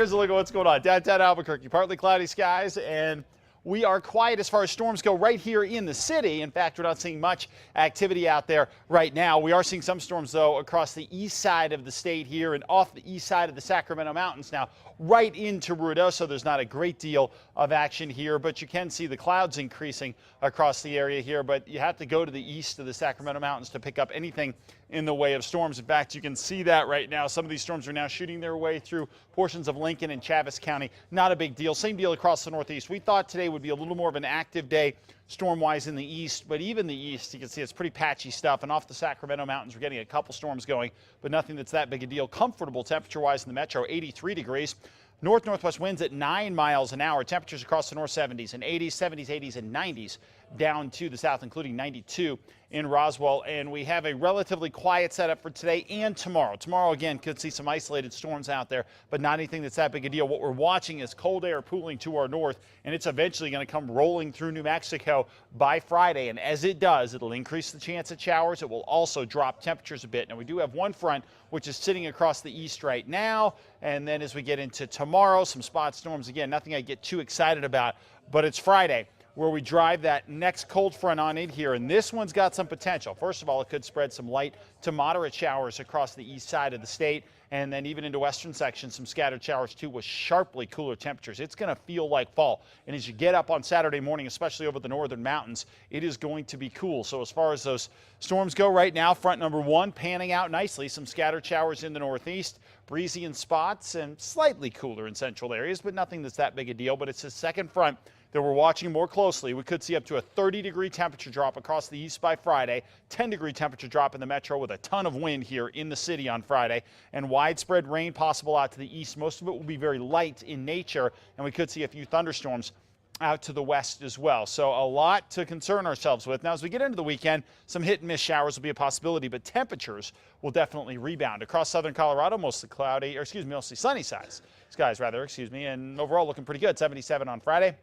Here's a look at what's going on downtown Albuquerque. Partly cloudy skies, and we are quiet as far as storms go right here in the city. In fact, we're not seeing much activity out there right now. We are seeing some storms, though, across the east side of the state here and off the east side of the Sacramento Mountains. Now, right into Ruidoso, there's not a great deal of action here, but you can see the clouds increasing across the area here. But you have to go to the east of the Sacramento Mountains to pick up anything in the way of storms. In fact, you can see that right now. Some of these storms are now shooting their way through portions of Lincoln and Chaves County. Not a big deal. Same deal across the northeast. We thought today would be a little more of an active day storm-wise in the east, but even the east, you can see it's pretty patchy stuff. And off the Sacramento Mountains, we're getting a couple storms going, but nothing that's that big a deal. Comfortable temperature-wise in the metro, 83 degrees. North-northwest winds at 9 miles an hour. Temperatures across the north 70s and 80s, 70s, 80s, and 90s down to the south, including 92 in Roswell. And we have a relatively quiet setup for today and tomorrow. Tomorrow, again, could see some isolated storms out there, but not anything that's that big a deal. What we're watching is cold air pooling to our north, and it's eventually going to come rolling through New Mexico by Friday. And as it does, it'll increase the chance of showers. It will also drop temperatures a bit. Now, we do have one front which is sitting across the east right now, and then as we get into tomorrow, some spot storms. Again, nothing I get too excited about, but it's Friday where we drive that next cold front on in here, and this one's got some potential. First of all, it could spread some light to moderate showers across the east side of the state, and then even into western sections, some scattered showers too with sharply cooler temperatures. It's going to feel like fall, and as you get up on Saturday morning, especially over the northern mountains, it is going to be cool. So as far as those storms go right now, front number one panning out nicely. Some scattered showers in the northeast, breezy in spots, and slightly cooler in central areas, but nothing that's that big a deal. But it's the second front that we're watching more closely. We could see up to a 30-degree temperature drop across the east by Friday, 10-degree temperature drop in the metro with a ton of wind here in the city on Friday, and widespread rain possible out to the east. Most of it will be very light in nature, and we could see a few thunderstorms out to the west as well. So a lot to concern ourselves with. Now, as we get into the weekend, some hit and miss showers will be a possibility, but temperatures will definitely rebound. Across southern Colorado, mostly cloudy, or excuse me, mostly sunny skies, and overall looking pretty good. 77 on Friday.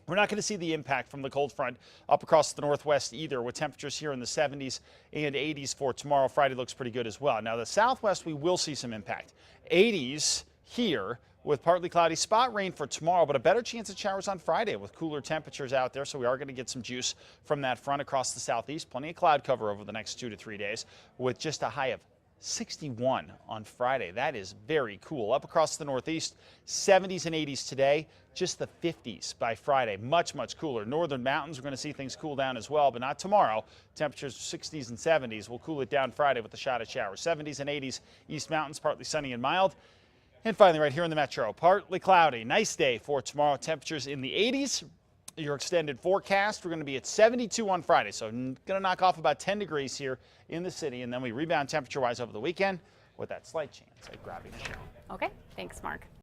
We're not going to see the impact from the cold front up across the northwest either, with temperatures here in the 70s and 80s for tomorrow. Friday looks pretty good as well. Now, the southwest, we will see some impact. 80s here with partly cloudy, spot rain for tomorrow, but a better chance of showers on Friday with cooler temperatures out there. So we are going to get some juice from that front across the southeast. Plenty of cloud cover over the next 2 to 3 days with just a high of 61 on Friday. That is very cool. Up across the northeast, 70s and 80s today, just the 50s by Friday. Much, much cooler. Northern mountains, we're going to see things cool down as well, but not tomorrow. Temperatures 60s and 70s. We'll cool it down Friday with a shot of showers. 70s and 80s, east mountains, partly sunny and mild. And finally, right here in the metro, partly cloudy. Nice day for tomorrow. Temperatures in the 80s. Your extended forecast, we're going to be at 72 on Friday, so going to knock off about 10 degrees here in the city, and then we rebound temperature-wise over the weekend with that slight chance at grabbing a shower. Okay, thanks, Mark.